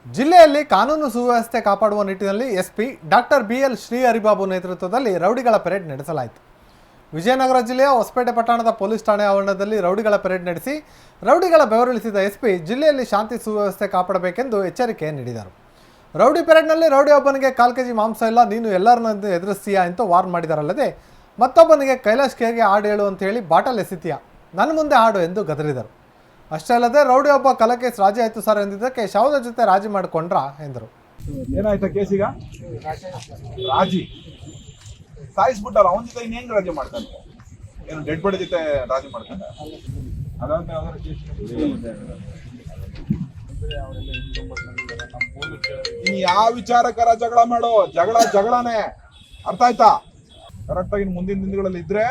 ಜಿಲ್ಲೆಯಲ್ಲಿ ಕಾನೂನು ಸುವ್ಯವಸ್ಥೆ ಕಾಪಾಡುವ ನಿಟ್ಟಿನಲ್ಲಿ ಎಸ್ಪಿ ಡಾಕ್ಟರ್ ಬಿಎಲ್ ಶ್ರೀಹರಿಬಾಬು ನೇತೃತ್ವದಲ್ಲಿ ರೌಡಿಗಳ ಪರೇಡ್ ನಡೆಸಲಾಯಿತು. ವಿಜಯನಗರ ಜಿಲ್ಲೆಯ ಹೊಸಪೇಟೆ ಪಟ್ಟಣದ ಪೊಲೀಸ್ ಠಾಣೆ ಆವರಣದಲ್ಲಿ ರೌಡಿಗಳ ಪರೇಡ್ ನಡೆಸಿ ರೌಡಿಗಳ ಬೆವರಿಳಿಸಿದ ಎಸ್ಪಿ ಜಿಲ್ಲೆಯಲ್ಲಿ ಶಾಂತಿ ಸುವ್ಯವಸ್ಥೆ ಕಾಪಾಡಬೇಕೆಂದು ಎಚ್ಚರಿಕೆ ನೀಡಿದರು. ರೌಡಿ ಪರೇಡ್ನಲ್ಲಿ ರೌಡಿ ಒಬ್ಬನಿಗೆ 4 kg ಮಾಂಸ ಇಲ್ಲ, ನೀನು ಎಲ್ಲರನ್ನೂ ಎದುರಿಸ್ತೀಯಾ ಅಂತ ವಾರ್ನ್ ಮಾಡಿದರಲ್ಲದೆ ಮತ್ತೊಬ್ಬನಿಗೆ ಕೈಲಾಶ್ ಖೇರ್ಗೆ ಹಾಡು ಹೇಳು ಅಂತ ಹೇಳಿ ಬಾಟಲ್ ಎಸಿತೀಯಾ, ನನ್ನ ಮುಂದೆ ಹಾಡು ಎಂದು ಗದರಿದರು. ಅಷ್ಟೇ ಅಲ್ಲದೆ ರೌಡಿ ಒಬ್ಬ ಕಲಕೇಸ್ ರಾಜಿ ಆಯ್ತು ಸರ್ ಎಂದಿದ್ದಕ್ಕೆ ಶವದ ಜೊತೆ ರಾಜಿ ಮಾಡಿಕೊಂಡ್ರ ಎಂದರು. ಏನಾಯ್ತಾ ಕೇಸಿಗ? ರಾಜಿ ಸಾಯಿಸ್ಬಿಟ್ಟಲ್ಲ, ಅವನ ಜೊತೆ ಇನ್ನೇನು ರಾಜಿ ಮಾಡ್ತಾನೆ? ಏನು ಡೆಡ್ ಬಾಡಿ ಜೊತೆ ರಾಜಿ ಮಾಡ್ತಾನೆ? ಇನ್ ಯಾವ ವಿಚಾರಕರ ಜಗಳ ಮಾಡೋ? ಜಗಳನೇ, ಅರ್ಥ ಆಯ್ತಾ? ಕರೆಕ್ಟ್ ಆಗಿ ಮುಂದಿನ ದಿನಗಳಲ್ಲಿ ಇದ್ರೆ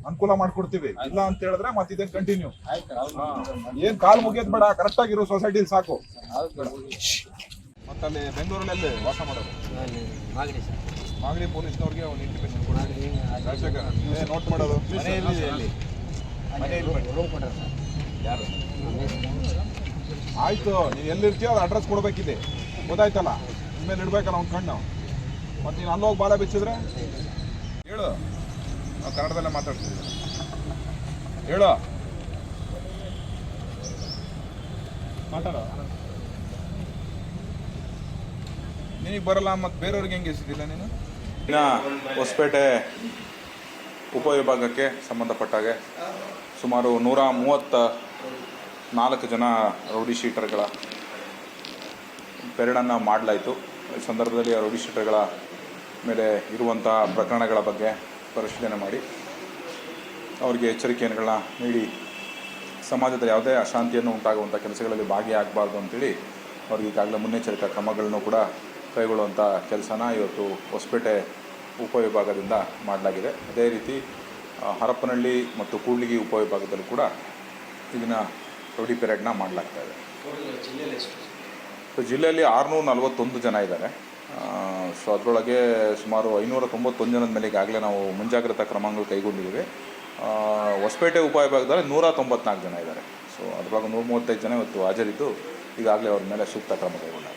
ಅನುಕೂಲ ಮಾಡ್ಕೊಡ್ತೀವಿ, ಇಲ್ಲ ಅಂತ ಹೇಳಿದ್ರೆ ಮತ್ತೆ ಇದೇನ್ ಕಂಟಿನ್ಯೂ. ಏನ್ ಕಾಲ್ ಮುಗಿಯೋದ್ ಬೇಡ, ಕರೆಕ್ಟ್ ಆಗಿರೋ ಸೊಸೈಟಿ ಸಾಕು. ಮತ್ತಲ್ಲಿ ಬೆಂಗಳೂರಲ್ಲಿ ವಾಸ ಮಾಡೋದು ಮಾಗಡಿ ಪೊಲೀಸ್ನವ್ರಿಗೆ ಒಂದು ಇಂಟಿಮೇಷನ್ ಕೊಡಿ, ನೋಟ್ ಮಾಡೋದು. ಆಯ್ತು, ನೀನ್ ಎಲ್ಲಿರ್ತೀಯೋ ಅದು ಅಡ್ರೆಸ್ ಕೊಡ್ಬೇಕಿದೆ, ಗೊತ್ತಾಯ್ತಲ್ಲ? ಇನ್ಮೇಲೆ ಇಡ್ಬೇಕಲ್ಲ ಅವ್ನ ಕಣ್ಣು. ಮತ್ತೆ ನೀನು ಅಲ್ಲೋಗಿ ಬಾಲ ಬಿಚ್ಚಿದ್ರೆ ಹೇಳು, ನಾವು ಕನ್ನಡದಲ್ಲೇ ಮಾತಾಡ್ತೀವಿ, ಹೇಳು, ಮಾತಾಡೋ. ನಿನಗೆ ಬರಲ್ಲ, ಮತ್ತು ಬೇರೆಯವ್ರಿಗೆ ಹೆಂಗೆ ಎಸಿದಿಲ್ಲ ನೀನು? ಇನ್ನು ಹೊಸಪೇಟೆ ಉಪವಿಭಾಗಕ್ಕೆ ಸಂಬಂಧಪಟ್ಟಾಗೆ ಸುಮಾರು 134 ಜನ ರೌಡಿ ಶೀಟರ್ಗಳ ಪೆರೇಡನ್ನು ಮಾಡಲಾಯಿತು. ಈ ಸಂದರ್ಭದಲ್ಲಿ ಆ ರೌಡಿ ಶೀಟರ್ಗಳ ಮೇಲೆ ಇರುವಂಥ ಪ್ರಕರಣಗಳ ಬಗ್ಗೆ ಪರಿಶೀಲನೆ ಮಾಡಿ ಅವರಿಗೆ ಎಚ್ಚರಿಕೆಗಳನ್ನ ನೀಡಿ ಸಮಾಜದಲ್ಲಿ ಯಾವುದೇ ಅಶಾಂತಿಯನ್ನು ಉಂಟಾಗುವಂಥ ಕೆಲಸಗಳಲ್ಲಿ ಭಾಗಿಯಾಗಬಾರ್ದು ಅಂತೇಳಿ ಅವ್ರಿಗೆ ಈಗಾಗಲೇ ಮುನ್ನೆಚ್ಚರಿಕಾ ಕ್ರಮಗಳನ್ನು ಕೂಡ ಕೈಗೊಳ್ಳುವಂಥ ಕೆಲಸನ ಇವತ್ತು ಹೊಸಪೇಟೆ ಉಪವಿಭಾಗದಿಂದ ಮಾಡಲಾಗಿದೆ. ಅದೇ ರೀತಿ ಹರಪನಹಳ್ಳಿ ಮತ್ತು ಕೂಡ್ಲಿಗಿ ಉಪವಿಭಾಗದಲ್ಲೂ ಕೂಡ ಈಗಿನ ರೌಡಿ ಪೆರೇಡ್ನ ಮಾಡಲಾಗ್ತಾಯಿದೆ. ಜಿಲ್ಲೆಯಲ್ಲಿ 641 ಜನ ಇದ್ದಾರೆ. ಸೊ ಅದರೊಳಗೆ ಸುಮಾರು 591 ಜನದ ಮೇಲೆ ಈಗಾಗಲೇ ನಾವು ಮುಂಜಾಗ್ರತಾ ಕ್ರಮಗಳು ಕೈಗೊಂಡಿದ್ದೀವಿ. ಹೊಸಪೇಟೆ ಉಪವಿಭಾಗದಲ್ಲಿ 194 ಜನ ಇದ್ದಾರೆ. ಸೊ ಅದರೊಳಗೆ 135 ಜನ ಇವತ್ತು ಹಾಜರಿದ್ದು ಈಗಾಗಲೇ ಅವ್ರ ಮೇಲೆ ಸೂಕ್ತ ಕ್ರಮ ಕೈಗೊಂಡಿದ್ದಾರೆ.